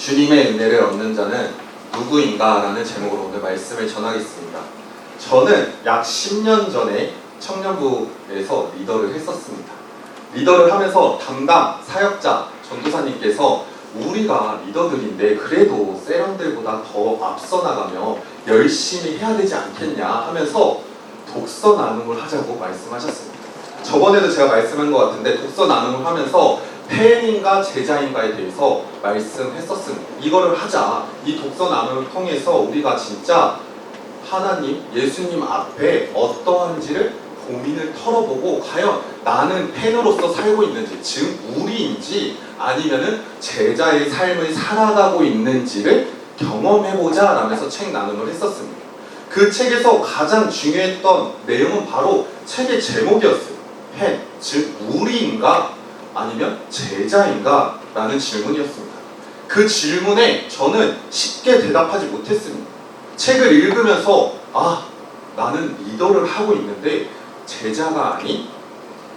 주님의 은혜를 얻는 자는 누구인가? 라는 제목으로 오늘 말씀을 전하겠습니다. 저는 약 10년 전에 청년부에서 리더를 했었습니다. 리더를 하면서 담당 사역자 전도사님께서 우리가 리더들인데 그래도 세령들보다 더 앞서 나가며 열심히 해야 되지 않겠냐 하면서 독서 나눔을 하자고 말씀하셨습니다. 저번에도 제가 말씀한 것 같은데 독서 나눔을 하면서 팬인가 제자인가에 대해서 말씀했었습니다. 이거를 하자. 이 독서 나눔을 통해서 우리가 진짜 하나님, 예수님 앞에 어떠한지를 고민을 털어보고 과연 나는 팬으로서 살고 있는지, 즉 우리인지 아니면은 제자의 삶을 살아가고 있는지를 경험해보자 라면서 책 나눔을 했었습니다. 그 책에서 가장 중요했던 내용은 바로 책의 제목이었어요. 팬, 즉 우리인가 아니면 제자인가? 라는 질문이었습니다. 그 질문에 저는 쉽게 대답하지 못했습니다. 책을 읽으면서 나는 리더를 하고 있는데 제자가 아닌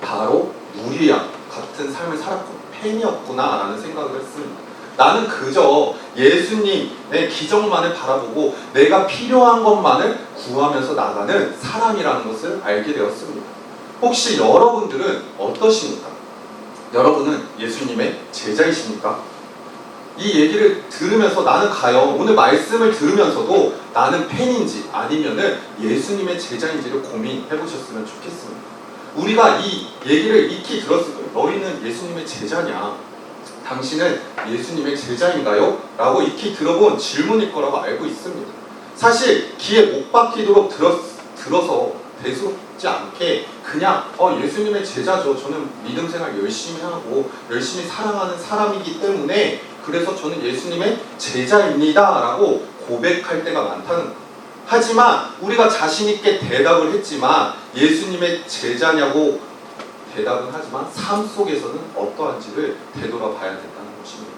바로 우리와 같은 삶을 살았구나, 팬이었구나 라는 생각을 했습니다. 나는 그저 예수님의 기적만을 바라보고 내가 필요한 것만을 구하면서 나가는 사람이라는 것을 알게 되었습니다. 혹시 여러분들은 어떠십니까? 여러분은 예수님의 제자이십니까? 이 얘기를 들으면서 나는 과연 오늘 말씀을 들으면서도 나는 팬인지 아니면은 예수님의 제자인지를 고민해 보셨으면 좋겠습니다. 우리가 이 얘기를 익히 들었을 거예요. 너희는 예수님의 제자냐? 당신은 예수님의 제자인가요? 라고 익히 들어본 질문일 거라고 알고 있습니다. 사실 귀에 못 박히도록 들어서 대수롭지 않게 그냥 예수님의 제자죠. 저는 믿음 생활 열심히 하고 열심히 사랑하는 사람이기 때문에 그래서 저는 예수님의 제자입니다 라고 고백할 때가 많다는 거예요. 하지만 우리가 자신 있게 대답을 했지만 예수님의 제자냐고 대답은 하지만 삶 속에서는 어떠한지를 되돌아봐야 된다는 것입니다.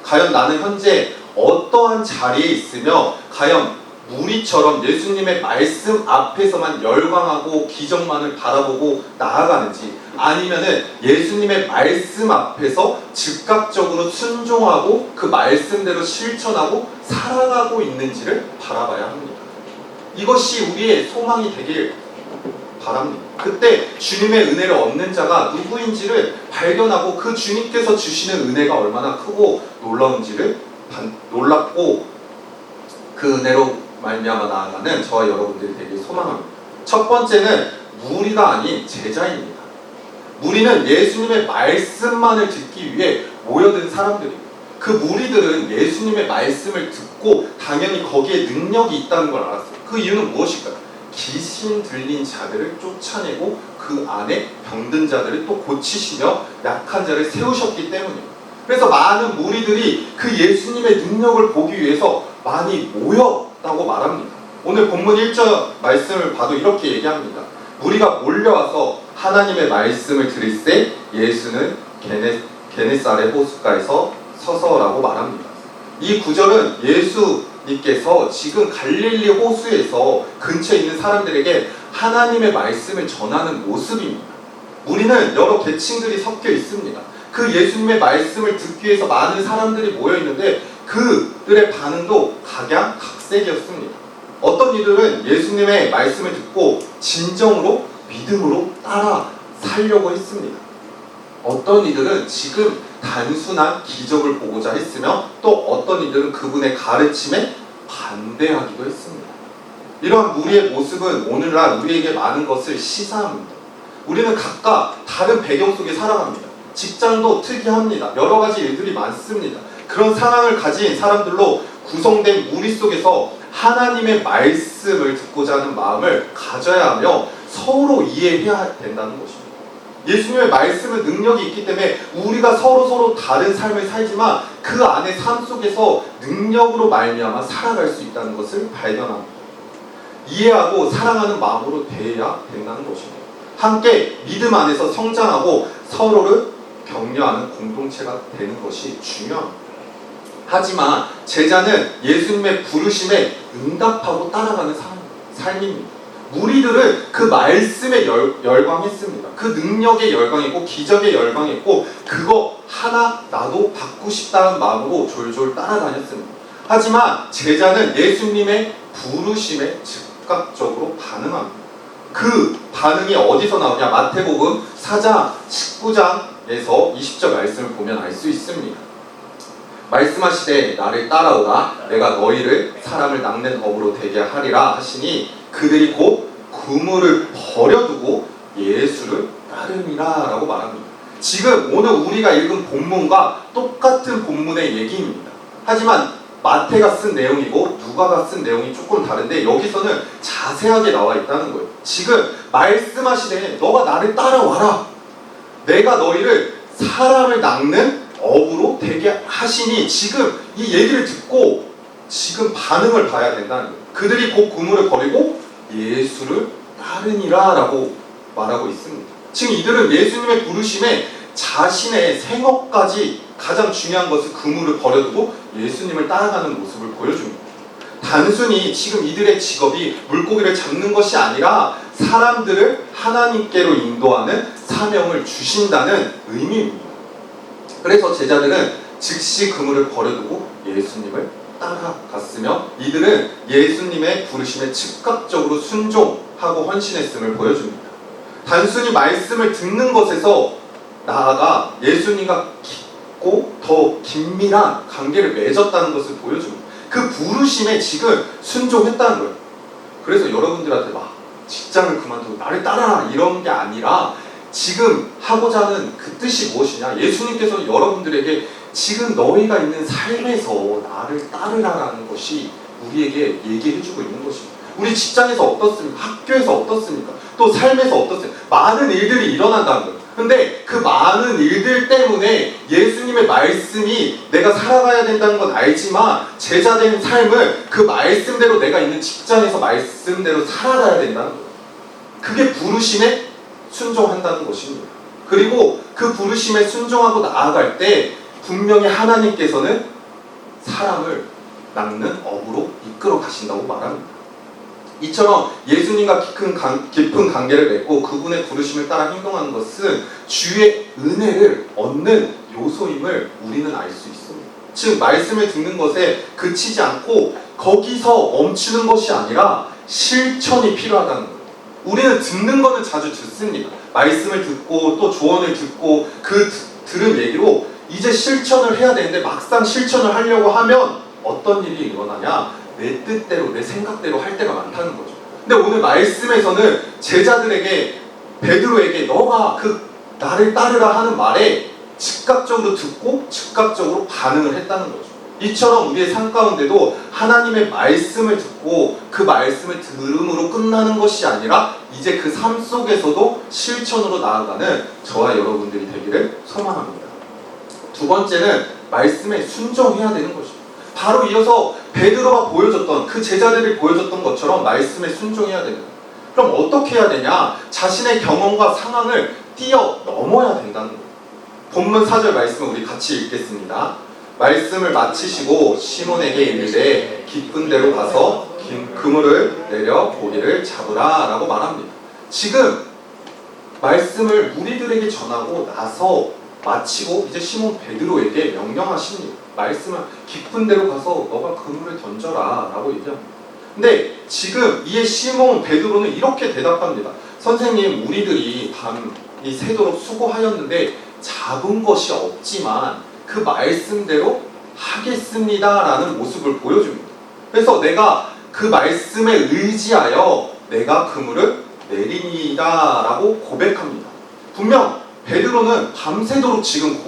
과연 나는 현재 어떠한 자리에 있으며 과연 무리처럼 예수님의 말씀 앞에서만 열광하고 기적만을 바라보고 나아가는지 아니면은 예수님의 말씀 앞에서 즉각적으로 순종하고 그 말씀대로 실천하고 살아가고 있는지를 바라봐야 합니다. 이것이 우리의 소망이 되길 바랍니다. 그때 주님의 은혜를 얻는 자가 누구인지를 발견하고 그 주님께서 주시는 은혜가 얼마나 크고 놀라운지를 놀랍고 그 은혜로 말미암아 나아가는 저와 여러분들이 되길 소망합니다. 첫 번째는 무리가 아닌 제자입니다. 무리는 예수님의 말씀만을 듣기 위해 모여든 사람들입니다. 그 무리들은 예수님의 말씀을 듣고 당연히 거기에 능력이 있다는 걸 알았어요. 그 이유는 무엇일까요? 귀신 들린 자들을 쫓아내고 그 안에 병든 자들을 또 고치시며 약한 자를 세우셨기 때문입니다. 그래서 많은 무리들이 그 예수님의 능력을 보기 위해서 많이 모였다고 말합니다. 오늘 본문 1절 말씀을 봐도 이렇게 얘기합니다. 무리가 몰려와서 하나님의 말씀을 들을새 예수는 게네사렛 호숫가에서 서서라고 말합니다. 이 구절은 예수님께서 지금 갈릴리 호수에서 근처에 있는 사람들에게 하나님의 말씀을 전하는 모습입니다. 무리는 여러 계층들이 섞여 있습니다. 그 예수님의 말씀을 듣기 위해서 많은 사람들이 모여 있는데 그들의 반응도 각양각색이었습니다. 어떤 이들은 예수님의 말씀을 듣고 진정으로 믿음으로 따라 살려고 했습니다. 어떤 이들은 지금 단순한 기적을 보고자 했으며 또 어떤 이들은 그분의 가르침에 반대하기도 했습니다. 이러한 무리의 모습은 오늘날 우리에게 많은 것을 시사합니다. 우리는 각각 다른 배경 속에 살아갑니다. 직장도 특이합니다. 여러 가지 일들이 많습니다. 그런 상황을 가진 사람들로 구성된 무리 속에서 하나님의 말씀을 듣고자 하는 마음을 가져야 하며 서로 이해해야 된다는 것입니다. 예수님의 말씀은 능력이 있기 때문에 우리가 서로 다른 삶을 살지만 그 안에 삶 속에서 능력으로 말미암아 살아갈 수 있다는 것을 발견합니다. 이해하고 사랑하는 마음으로 대해야 된다는 것입니다. 함께 믿음 안에서 성장하고 서로를 격려하는 공동체가 되는 것이 중요합니다. 하지만 제자는 예수님의 부르심에 응답하고 따라가는 삶입니다. 무리들은 그 말씀에 열광했습니다. 그 능력에 열광했고 기적에 열광했고 그거 하나 나도 받고 싶다는 마음으로 졸졸 따라다녔습니다. 하지만 제자는 예수님의 부르심에 즉각적으로 반응합니다. 그 반응이 어디서 나오냐? 마태복음 4장 19장에서 20절 말씀을 보면 알 수 있습니다. 말씀하시되 나를 따라오라 내가 너희를 사람을 낚는 법으로 되게 하리라 하시니 그들이 곧 그물을 버려두고 예수를 따르니라 라고 말합니다. 지금 오늘 우리가 읽은 본문과 똑같은 본문의 얘기입니다. 하지만 마태가 쓴 내용이고 누가가 쓴 내용이 조금 다른데 여기서는 자세하게 나와 있다는 거예요. 지금 말씀하시되 너가 나를 따라와라 내가 너희를 사람을 낚는 업으로 되게 하시니 지금 이 얘기를 듣고 지금 반응을 봐야 된다는 거예요. 그들이 곧 그물을 버리고 예수를 따르니라 라고 말하고 있습니다. 지금 이들은 예수님의 부르심에 자신의 생업까지 가장 중요한 것은 그물을 버려두고 예수님을 따라가는 모습을 보여줍니다. 단순히 지금 이들의 직업이 물고기를 잡는 것이 아니라 사람들을 하나님께로 인도하는 사명을 주신다는 의미입니다. 그래서 제자들은 즉시 그물을 버려두고 예수님을 따라갔으며 이들은 예수님의 부르심에 즉각적으로 순종하고 헌신했음을 보여줍니다. 단순히 말씀을 듣는 것에서 나아가 예수님과 깊고 더 긴밀한 관계를 맺었다는 것을 보여줍니다. 그 부르심에 지금 순종했다는 거예요. 그래서 여러분들한테 막 직장을 그만두고 나를 따라라 이런 게 아니라 지금 하고자 하는 그 뜻이 무엇이냐? 예수님께서 여러분들에게 지금 너희가 있는 삶에서 나를 따르라라는 것이 우리에게 얘기해주고 있는 것입니다. 우리 직장에서 어떻습니까? 학교에서 어떻습니까? 또 삶에서 어떻습니까? 많은 일들이 일어난다는 거예요. 근데 그 많은 일들 때문에 예수님의 말씀이 내가 살아가야 된다는 건 알지만 제자된 삶을 그 말씀대로 내가 있는 직장에서 말씀대로 살아가야 된다는 거예요. 그게 부르심에 순종한다는 것입니다. 그리고 그 부르심에 순종하고 나아갈 때 분명히 하나님께서는 사람을 낚는 업으로 이끌어 가신다고 말합니다. 이처럼 예수님과 깊은 관계를 맺고 그분의 부르심을 따라 행동하는 것은 주의 은혜를 얻는 요소임을 우리는 알 수 있습니다. 즉 말씀을 듣는 것에 그치지 않고 거기서 멈추는 것이 아니라 실천이 필요하다는 거예요. 우리는 듣는 거는 자주 듣습니다. 말씀을 듣고 또 조언을 듣고 그 들은 얘기로 이제 실천을 해야 되는데 막상 실천을 하려고 하면 어떤 일이 일어나냐? 내 뜻대로 내 생각대로 할 때가 많다는 거죠. 근데 오늘 말씀에서는 제자들에게 베드로에게 너가 그 나를 따르라 하는 말에 즉각적으로 듣고 즉각적으로 반응을 했다는 거죠. 이처럼 우리의 삶 가운데도 하나님의 말씀을 듣고 그 말씀을 들음으로 끝나는 것이 아니라 이제 그 삶 속에서도 실천으로 나아가는 저와 여러분들이 되기를 소망합니다. 두 번째는 말씀에 순종해야 되는 것입니다. 바로 이어서 베드로가 보여줬던 그 제자들이 보여줬던 것처럼 말씀에 순종해야 됩니다. 그럼 어떻게 해야 되냐? 자신의 경험과 상황을 뛰어넘어야 된다는 거예요. 본문 4절 말씀을 우리 같이 읽겠습니다. 말씀을 마치시고 시몬에게 이르되 깊은 데로 가서 그물을 내려 고기를 잡으라 라고 말합니다. 지금 말씀을 무리들에게 전하고 나서 마치고 이제 시몬 베드로에게 명령하십니다. 말씀을 깊은 데로 가서 너가 그물을 던져라 라고 얘기합니다. 근데 지금 이에 시몬 베드로는 이렇게 대답합니다. 선생님, 우리들이 밤이 새도록 수고하였는데 잡은 것이 없지만 그 말씀대로 하겠습니다 라는 모습을 보여줍니다. 그래서 내가 그 말씀에 의지하여 내가 그물을 내리니다 라고 고백합니다. 분명 베드로는 밤새도록 지금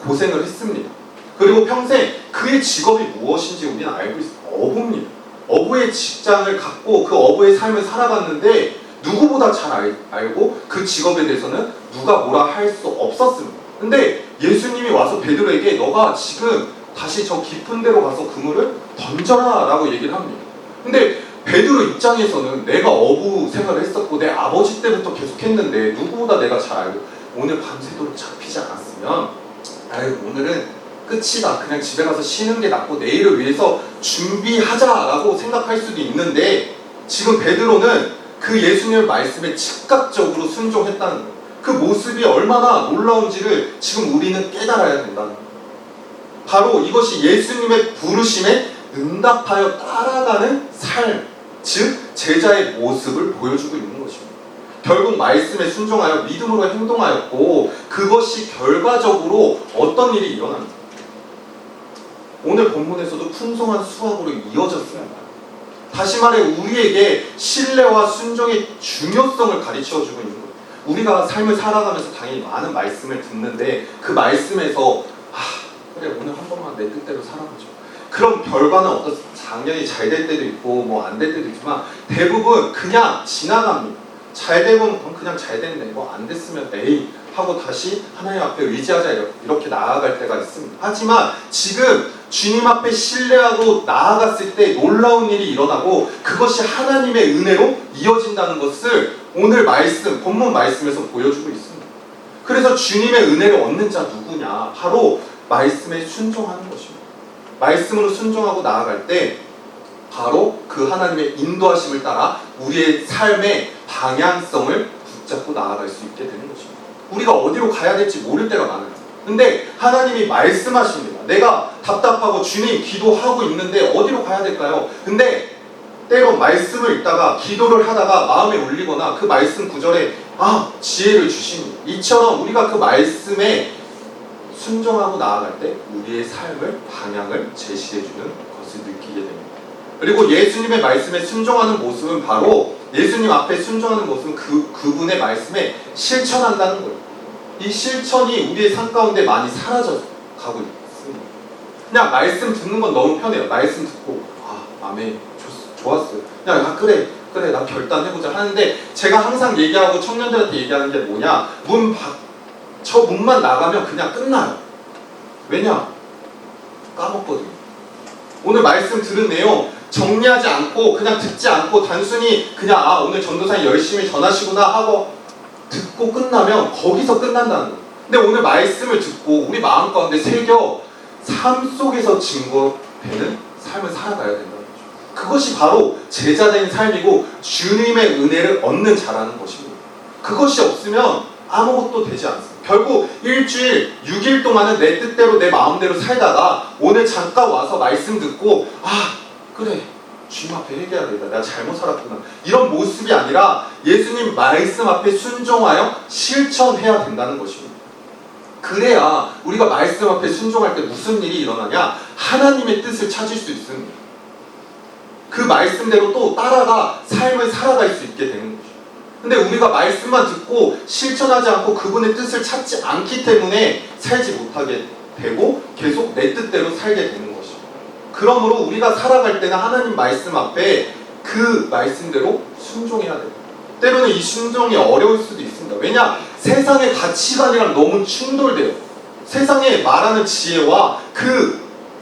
고생을 했습니다. 그리고 평생 그의 직업이 무엇인지 우리는 알고 있습니다. 어부입니다. 어부의 직장을 갖고 그 어부의 삶을 살아갔는데 누구보다 잘 알고 그 직업에 대해서는 누가 뭐라 할 수 없었습니다. 근데 예수님이 와서 베드로에게 너가 지금 다시 저 깊은 데로 가서 그물을 던져라 라고 얘기를 합니다. 근데 베드로 입장에서는 내가 어부 생활을 했었고 내 아버지 때부터 계속 했는데 누구보다 내가 잘 알고 오늘 밤새도록 잡히지 않았으면 아유 오늘은 끝이다. 그냥 집에 가서 쉬는 게 낫고 내일을 위해서 준비하자라고 생각할 수도 있는데 지금 베드로는 그 예수님의 말씀에 즉각적으로 순종했다는 거예요. 그 모습이 얼마나 놀라운지를 지금 우리는 깨달아야 된다는 거예요. 바로 이것이 예수님의 부르심에 응답하여 따라가는 삶, 즉 제자의 모습을 보여주고 있는 것입니다. 결국 말씀에 순종하여 믿음으로 행동하였고 그것이 결과적으로 어떤 일이 일어납니다. 오늘 본문에서도 풍성한 수확으로 이어졌습니다. 다시 말해 우리에게 신뢰와 순종의 중요성을 가르쳐주고 있는 거예요. 우리가 삶을 살아가면서 당연히 많은 말씀을 듣는데 그 말씀에서 그래 오늘 한 번만 내 뜻대로 살아보죠. 그럼 결과는 어떻습니까? 당연히 잘 될 때도 있고 뭐 안 될 때도 있지만 대부분 그냥 지나갑니다. 잘 되면 그냥 잘 됐네, 뭐 안 됐으면 에이 하고 다시 하나님 앞에 의지하자 이렇게 나아갈 때가 있습니다. 하지만 지금 주님 앞에 신뢰하고 나아갔을 때 놀라운 일이 일어나고 그것이 하나님의 은혜로 이어진다는 것을 오늘 말씀, 본문 말씀에서 보여주고 있습니다. 그래서 주님의 은혜를 얻는 자 누구냐? 바로 말씀에 순종하는 것입니다. 말씀으로 순종하고 나아갈 때 바로 그 하나님의 인도하심을 따라 우리의 삶의 방향성을 붙잡고 나아갈 수 있게 되는 것입니다. 우리가 어디로 가야 될지 모를 때가 많아요. 근데 하나님이 말씀하십니다. 내가 답답하고 주님 기도하고 있는데 어디로 가야 될까요? 근데 때로 말씀을 읽다가 기도를 하다가 마음에 울리거나 그 말씀 구절에 지혜를 주십니다. 이처럼 우리가 그 말씀에 순종하고 나아갈 때 우리의 삶을 방향을 제시해주는 것을 느끼게 됩니다. 그리고 예수님의 말씀에 순종하는 모습은 바로 예수님 앞에 순종하는 모습은 그분의 말씀에 실천한다는 거예요. 이 실천이 우리의 삶 가운데 많이 사라져 가고 있습니다. 그냥 말씀 듣는 건 너무 편해요. 말씀 듣고 아멘 좋았어요. 그냥 그래 나 결단해보자 하는데 제가 항상 얘기하고 청년들한테 얘기하는 게 뭐냐, 저 문만 나가면 그냥 끝나요. 왜냐? 까먹거든요. 오늘 말씀 들은 내용 정리하지 않고 그냥 듣지 않고 단순히 그냥 오늘 전도사님 열심히 전하시구나 하고 듣고 끝나면 거기서 끝난다는 거예요. 근데 오늘 말씀을 듣고 우리 마음 가운데 새겨 삶 속에서 증거되는 삶을 살아가야 된다는 거죠. 그것이 바로 제자된 삶이고 주님의 은혜를 얻는 자라는 것입니다. 그것이 없으면 아무것도 되지 않습니다. 결국 일주일 6일 동안은 내 뜻대로 내 마음대로 살다가 오늘 잠깐 와서 말씀 듣고 그래 주님 앞에 회개해야 되겠다, 내가 잘못 살았구나, 이런 모습이 아니라 예수님 말씀 앞에 순종하여 실천해야 된다는 것입니다. 그래야 우리가 말씀 앞에 순종할 때 무슨 일이 일어나냐, 하나님의 뜻을 찾을 수 있습니다. 그 말씀대로 또 따라가 삶을 살아갈 수 있게 되는 거죠. 근데 우리가 말씀만 듣고 실천하지 않고 그분의 뜻을 찾지 않기 때문에 살지 못하게 되고 계속 내 뜻대로 살게 되는 것이죠. 그러므로 우리가 살아갈 때는 하나님 말씀 앞에 그 말씀대로 순종해야 됩니다. 때로는 이 순종이 어려울 수도 있습니다. 왜냐? 세상의 가치관이랑 너무 충돌돼요. 세상에 말하는 지혜와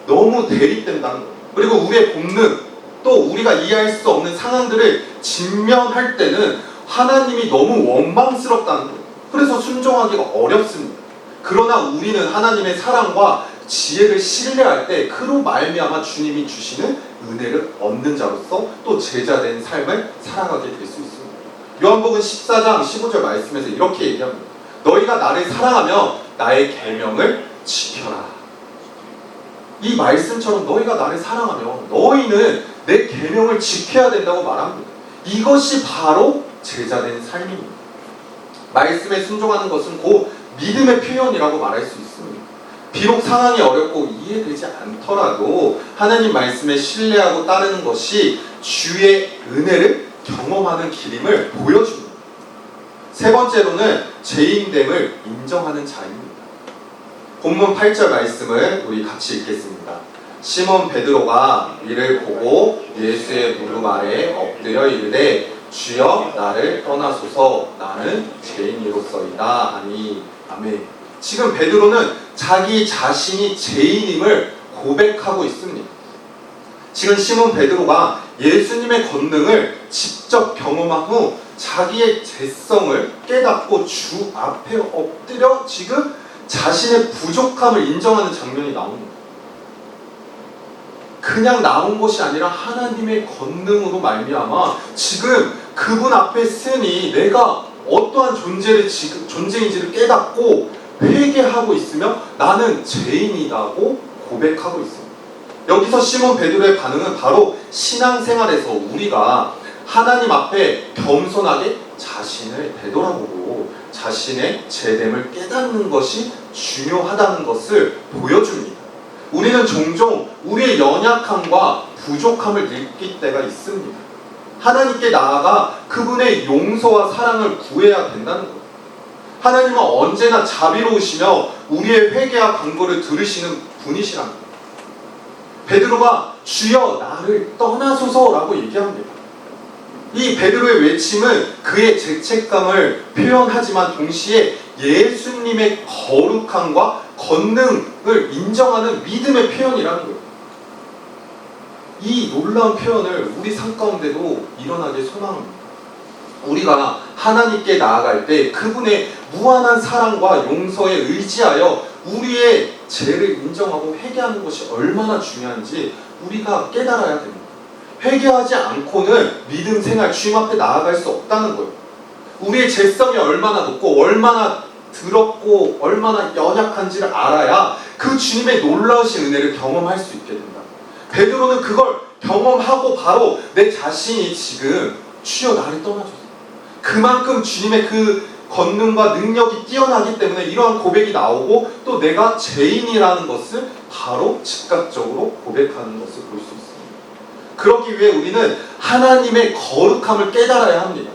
너무 대립된다는 거예요. 그리고 우리의 본능, 또 우리가 이해할 수 없는 상황들을 직면할 때는 하나님이 너무 원망스럽다는 거예요. 그래서 순종하기가 어렵습니다. 그러나 우리는 하나님의 사랑과 지혜를 신뢰할 때 그로 말미암아 주님이 주시는 은혜를 얻는 자로서 또 제자된 삶을 살아가게 될 수 있습니다. 요한복음 14장 15절 말씀에서 이렇게 얘기합니다. 너희가 나를 사랑하면 나의 계명을 지켜라. 이 말씀처럼 너희가 나를 사랑하면 너희는 내 계명을 지켜야 된다고 말합니다. 이것이 바로 제자된 삶입니다. 말씀에 순종하는 것은 곧 믿음의 표현이라고 말할 수 있습니다. 비록 상황이 어렵고 이해되지 않더라도 하나님 말씀에 신뢰하고 따르는 것이 주의 은혜를 경험하는 길임을 보여줍니다. 세 번째로는 죄인됨을 인정하는 자입니다. 본문 8절 말씀을 우리 같이 읽겠습니다. 시몬 베드로가 이를 보고 예수의 무릎 아래 엎드려 이르되 주여 나를 떠나소서 나는 죄인이로서이다 하니. 아멘. 지금 베드로는 자기 자신이 죄인임을 고백하고 있습니다. 지금 시몬 베드로가 예수님의 권능을 직접 경험한 후 자기의 죄성을 깨닫고 주 앞에 엎드려 지금 자신의 부족함을 인정하는 장면이 나옵니다. 그냥 나온 것이 아니라 하나님의 권능으로 말미암아 지금 그분 앞에 서니 내가 어떠한 존재인지를 깨닫고 회개하고 있으며 나는 죄인이라고 고백하고 있습니다. 여기서 시몬 베드로의 반응은 바로 신앙생활에서 우리가 하나님 앞에 겸손하게 자신을 되돌아보고 자신의 죄됨을 깨닫는 것이 중요하다는 것을 보여줍니다. 우리는 종종 우리의 연약함과 부족함을 느낄 때가 있습니다. 하나님께 나아가 그분의 용서와 사랑을 구해야 된다는 것. 하나님은 언제나 자비로우시며 우리의 회개와 간구를 들으시는 분이시랍니다. 베드로가 주여 나를 떠나소서라고 얘기합니다. 이 베드로의 외침은 그의 죄책감을 표현하지만 동시에 예수님의 거룩함과 권능을 인정하는 믿음의 표현이라는 거예요. 이 놀라운 표현을 우리 삶 가운데도 일어나게 소망합니다. 우리가 하나님께 나아갈 때 그분의 무한한 사랑과 용서에 의지하여 우리의 죄를 인정하고 회개하는 것이 얼마나 중요한지 우리가 깨달아야 됩니다. 회개하지 않고는 믿음 생활, 주님 앞에 나아갈 수 없다는 거예요. 우리의 죄성이 얼마나 높고 얼마나 더럽고 얼마나 연약한지를 알아야 그 주님의 놀라우신 은혜를 경험할 수 있게 된다. 베드로는 그걸 경험하고 바로 내 자신이 지금 주여 나를 떠나소서. 그만큼 주님의 그 권능과 능력이 뛰어나기 때문에 이러한 고백이 나오고 또 내가 죄인이라는 것을 바로 즉각적으로 고백하는 것을 볼 수 있습니다. 그러기 위해 우리는 하나님의 거룩함을 깨달아야 합니다.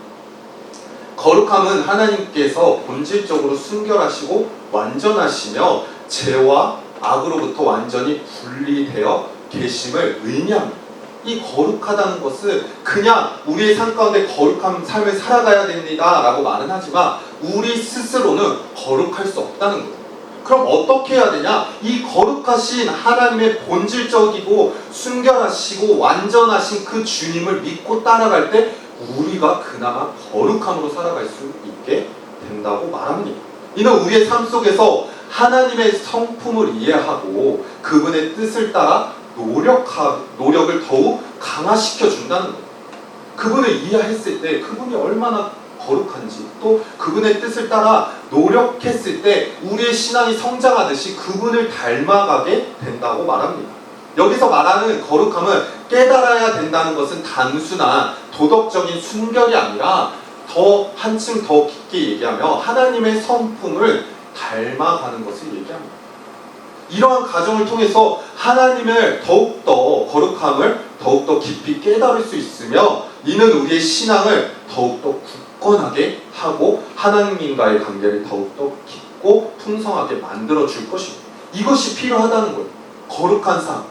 거룩함은 하나님께서 본질적으로 순결하시고 완전하시며 죄와 악으로부터 완전히 분리되어 계심을 의미합니다. 이 거룩하다는 것은 그냥 우리의 삶 가운데 거룩한 삶을 살아가야 됩니다 라고 말은 하지만 우리 스스로는 거룩할 수 없다는 거예요. 그럼 어떻게 해야 되냐? 이 거룩하신 하나님의 본질적이고 순결하시고 완전하신 그 주님을 믿고 따라갈 때 우리가 그나마 거룩함으로 살아갈 수 있게 된다고 말합니다. 이는 우리의 삶 속에서 하나님의 성품을 이해하고 그분의 뜻을 따라 노력을 더욱 강화시켜 준다는 거예요. 그분을 이해했을 때 그분이 얼마나 거룩한지 또 그분의 뜻을 따라 노력했을 때 우리의 신앙이 성장하듯이 그분을 닮아가게 된다고 말합니다. 여기서 말하는 거룩함은 깨달아야 된다는 것은 단순한 도덕적인 순결이 아니라 더 한층 더 깊게 얘기하며 하나님의 성품을 닮아가는 것을 얘기합니다. 이러한 과정을 통해서 하나님을 더욱더 거룩함을 더욱더 깊이 깨달을 수 있으며 이는 우리의 신앙을 더욱더 굳건하게 하고 하나님과의 관계를 더욱더 깊고 풍성하게 만들어줄 것입니다. 이것이 필요하다는 거예요. 거룩한 삶.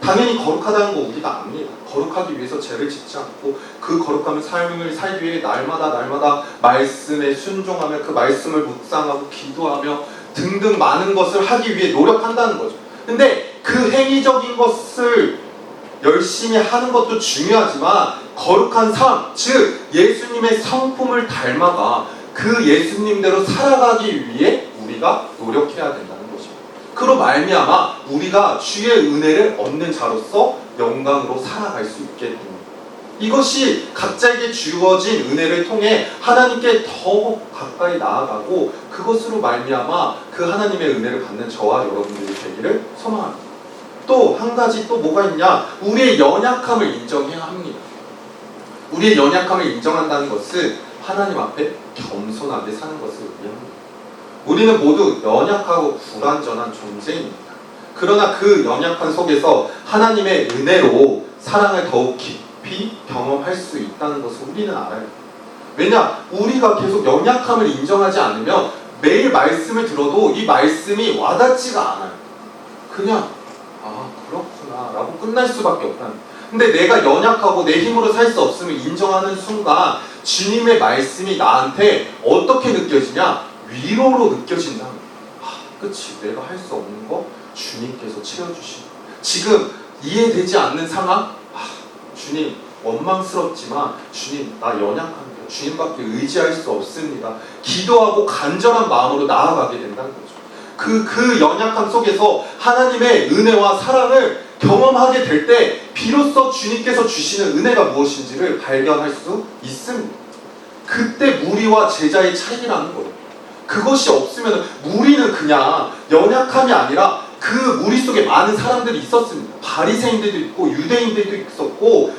당연히 거룩하다는 거 우리가 압니다. 거룩하기 위해서 죄를 짓지 않고 그 거룩한 삶을 살기 위해 날마다 말씀에 순종하며 그 말씀을 묵상하고 기도하며 등등 많은 것을 하기 위해 노력한다는 거죠. 근데 그 행위적인 것을 열심히 하는 것도 중요하지만 거룩한 삶, 즉 예수님의 성품을 닮아가 그 예수님대로 살아가기 위해 우리가 노력해야 된다는 것입니다. 그로 말미암아 우리가 주의 은혜를 얻는 자로서 영광으로 살아갈 수 있게 됩니다. 이것이 각자에게 주어진 은혜를 통해 하나님께 더 가까이 나아가고 그것으로 말미암아 그 하나님의 은혜를 받는 저와 여러분들이 되기를 소망합니다. 또 한 가지 또 뭐가 있냐? 우리의 연약함을 인정해야 합니다. 우리의 연약함을 인정한다는 것은 하나님 앞에 겸손하게 사는 것을 의미합니다. 우리는 모두 연약하고 불완전한 존재입니다. 그러나 그 연약한 속에서 하나님의 은혜로 사랑을 더욱 깊이 경험할 수 있다는 것을 우리는 알아요. 왜냐? 우리가 계속 연약함을 인정하지 않으면 매일 말씀을 들어도 이 말씀이 와닿지가 않아요. 그냥 그렇구나 라고 끝날 수밖에 없다는 거예요. 근데 내가 연약하고 내 힘으로 살 수 없음을 인정하는 순간 주님의 말씀이 나한테 어떻게 느껴지냐? 위로로 느껴진다는 거예요. 그치, 내가 할 수 없는 거 주님께서 채워주시고 지금 이해되지 않는 상황? 주님 원망스럽지만 주님 나 연약합니다. 주님밖에 의지할 수 없습니다. 기도하고 간절한 마음으로 나아가게 된다는 거죠. 그 연약함 속에서 하나님의 은혜와 사랑을 경험하게 될 때 비로소 주님께서 주시는 은혜가 무엇인지를 발견할 수 있습니다. 그때 무리와 제자의 차이라는 거예요. 그것이 없으면 무리는 그냥 연약함이 아니라 그 무리 속에 많은 사람들이 있었습니다. 바리새인들도 있고 유대인들도 있었고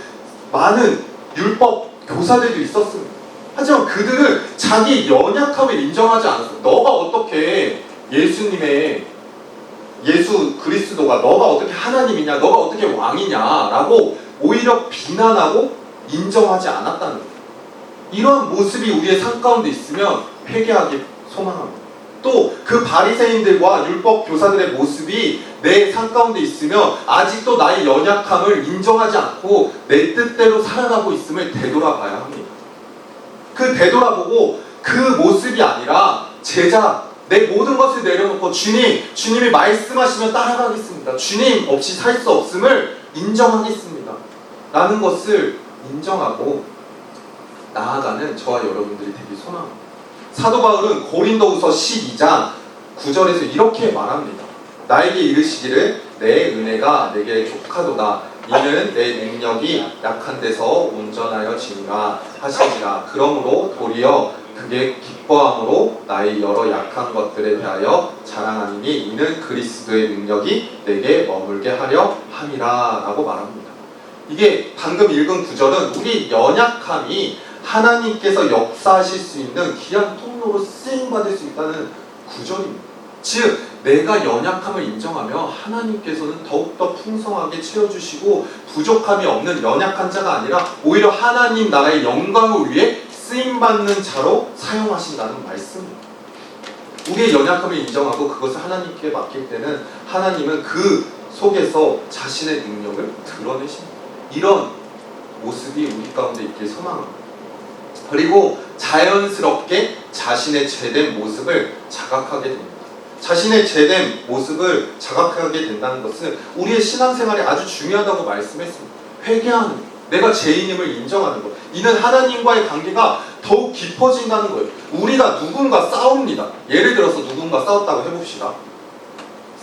많은 율법 교사들도 있었습니다. 하지만 그들은 자기 연약함을 인정하지 않았어요. 너가 어떻게 예수 그리스도가 너가 어떻게 하나님이냐, 너가 어떻게 왕이냐라고 오히려 비난하고 인정하지 않았다는 거예요. 이러한 모습이 우리의 삶 가운데 있으면 회개하기 소망합니다. 또 그 바리새인들과 율법 교사들의 모습이 내 삶 가운데 있으면 아직도 나의 연약함을 인정하지 않고 내 뜻대로 살아가고 있음을 되돌아봐야 합니다. 그 되돌아보고 그 모습이 아니라 제자, 내 모든 것을 내려놓고 주님이 말씀하시면 따라가겠습니다. 주님 없이 살 수 없음을 인정하겠습니다. 라는 것을 인정하고 나아가는 저와 여러분들이 되기 소망합니다. 사도 바울은 고린도후서 12장 9절에서 이렇게 말합니다. 나에게 이르시기를 내 은혜가 내게 족하도다. 이는 내 능력이 약한 데서 온전하여 지니라 하시니라. 그러므로 도리어 그게 기뻐함으로 나의 여러 약한 것들에 대하여 자랑하니니 이는 그리스도의 능력이 내게 머물게 하려 함이라 라고 말합니다. 이게 방금 읽은 구절은 우리 연약함이 하나님께서 역사하실 수 있는 귀한 통로로 쓰임받을 수 있다는 구절입니다. 즉 내가 연약함을 인정하며 하나님께서는 더욱더 풍성하게 채워주시고 부족함이 없는 연약한 자가 아니라 오히려 하나님 나라의 영광을 위해 쓰임받는 자로 사용하신다는 말씀입니다. 우리의 연약함을 인정하고 그것을 하나님께 맡길 때는 하나님은 그 속에서 자신의 능력을 드러내십니다. 이런 모습이 우리 가운데 있길 소망합니다. 그리고 자연스럽게 자신의 죄된 모습을 자각하게 됩니다. 자신의 죄된 모습을 자각하게 된다는 것은 우리의 신앙생활에 아주 중요하다고 말씀했습니다. 회개하는 것, 내가 죄인임을 인정하는 것, 이는 하나님과의 관계가 더욱 깊어진다는 거예요. 우리가 누군가 싸웁니다. 예를 들어서 누군가 싸웠다고 해봅시다.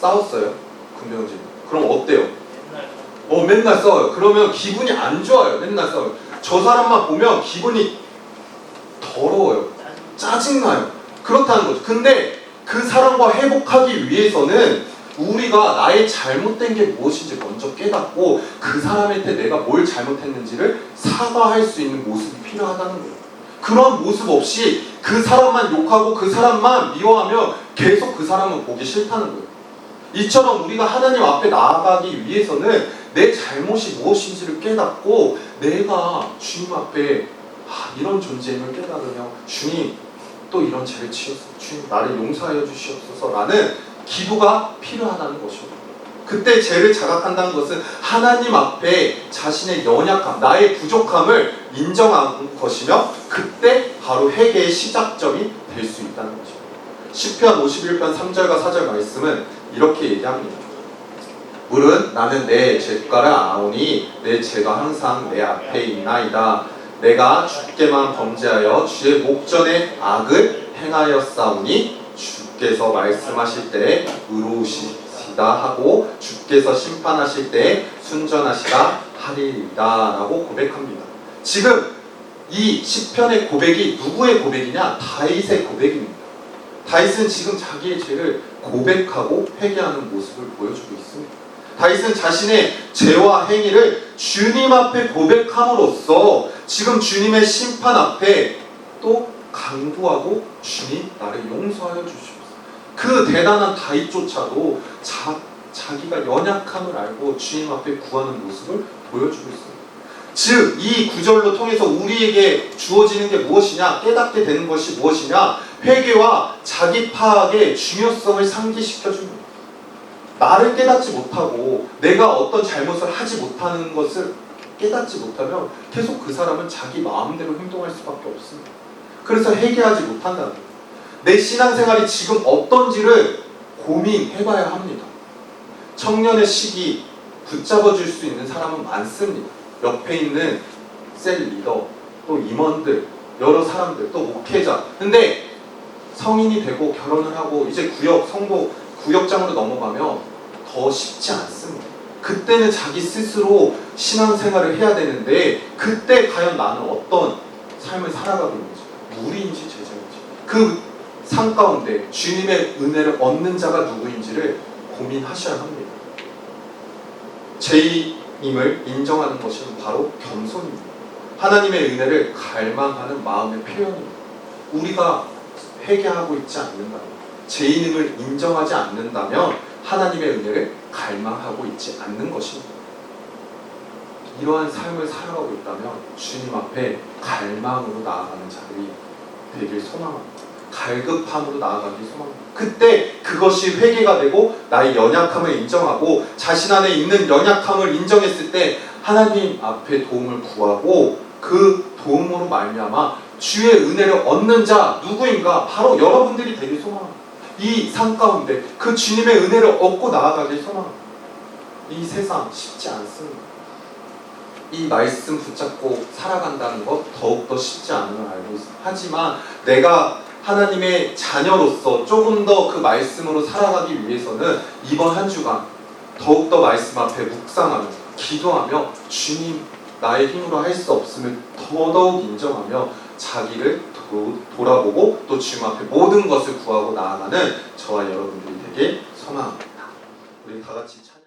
싸웠어요, 금병진. 그럼 어때요? 맨날 싸워요. 그러면 기분이 안 좋아요. 맨날 싸워요. 저 사람만 보면 기분이 더러워요. 짜증나요. 그렇다는 거죠. 근데 그 사람과 회복하기 위해서는 우리가 나의 잘못된 게 무엇인지 먼저 깨닫고 그 사람한테 내가 뭘 잘못했는지를 사과할 수 있는 모습이 필요하다는 거예요. 그런 모습 없이 그 사람만 욕하고 그 사람만 미워하면 계속 그 사람은 보기 싫다는 거예요. 이처럼 우리가 하나님 앞에 나아가기 위해서는 내 잘못이 무엇인지를 깨닫고 내가 주님 앞에 이런 존재임을 깨달으며 주님 또 이런 죄를 지었어, 주님 나를 용서하여 주시옵소서라는 기도가 필요하다는 것이죠. 그때 죄를 자각한다는 것은 하나님 앞에 자신의 연약함, 나의 부족함을 인정하는 것이며 그때 바로 회개의 시작점이 될 수 있다는 것이죠. 시편 51편 3절과 4절 말씀은 이렇게 얘기합니다. 물은 나는 내 죄가를 아오니 내 죄가 항상 내 앞에 있나이다. 내가 주께만 범죄하여 주의 목전에 악을 행하였사오니 주께서 말씀하실 때 의로우시다 하고 주께서 심판하실 때 순전하시다 하리이다 라고 고백합니다. 지금 이 시편의 고백이 누구의 고백이냐? 다윗의 고백입니다. 다윗은 지금 자기의 죄를 고백하고 회개하는 모습을 보여주고 있습니다. 다윗은 자신의 죄와 행위를 주님 앞에 고백함으로써 지금 주님의 심판 앞에 또 강구하고 주님 나를 용서하여 주시옵소서. 그 대단한 다윗조차도 자기가 연약함을 알고 주님 앞에 구하는 모습을 보여주고 있습니다. 즉 이 구절로 통해서 우리에게 주어지는 게 무엇이냐, 깨닫게 되는 것이 무엇이냐, 회개와 자기 파악의 중요성을 상기시켜줍니다. 나를 깨닫지 못하고 내가 어떤 잘못을 하지 못하는 것을 깨닫지 못하면 계속 그 사람은 자기 마음대로 행동할 수밖에 없습니다. 그래서 회개하지 못한다는 거예요. 내 신앙생활이 지금 어떤지를 고민해봐야 합니다. 청년의 시기 붙잡아줄 수 있는 사람은 많습니다. 옆에 있는 셀 리더, 또 임원들, 여러 사람들, 또 목회자. 근데 성인이 되고 결혼을 하고 이제 구역장으로 넘어가면 더 쉽지 않습니다. 그때는 자기 스스로 신앙생활을 해야 되는데 그때 과연 나는 어떤 삶을 살아가고 있는지, 무리인지 제자인지, 그 삶 가운데 주님의 은혜를 얻는 자가 누구인지를 고민하셔야 합니다. 죄인임을 인정하는 것은 바로 겸손입니다. 하나님의 은혜를 갈망하는 마음의 표현입니다. 우리가 회개하고 있지 않는다면, 죄인임을 인정하지 않는다면 하나님의 은혜를 갈망하고 있지 않는 것입니다. 이러한 삶을 살아가고 있다면 주님 앞에 갈망으로 나아가는 자들이 되길 소망합니다. 갈급함으로 나아가길 소망합니다. 그때 그것이 회개가 되고 나의 연약함을 인정하고 자신 안에 있는 연약함을 인정했을 때 하나님 앞에 도움을 구하고 그 도움으로 말미암아 주의 은혜를 얻는 자 누구인가? 바로 여러분들이 되길 소망합니다. 이 삶 가운데 그 주님의 은혜를 얻고 나아가길 소망합니다. 이 세상 쉽지 않습니다. 이 말씀 붙잡고 살아간다는 것 더욱더 쉽지 않은 걸 알고 있습니다. 하지만 내가 하나님의 자녀로서 조금 더 그 말씀으로 살아가기 위해서는 이번 한 주간 더욱더 말씀 앞에 묵상하며 기도하며 주님 나의 힘으로 할 수 없음을 더더욱 인정하며 자기를 돌아보고 또 주님 앞에 모든 것을 구하고 나아가는 저와 여러분들이 되길 소망합니다. 우리 다 같이 찬양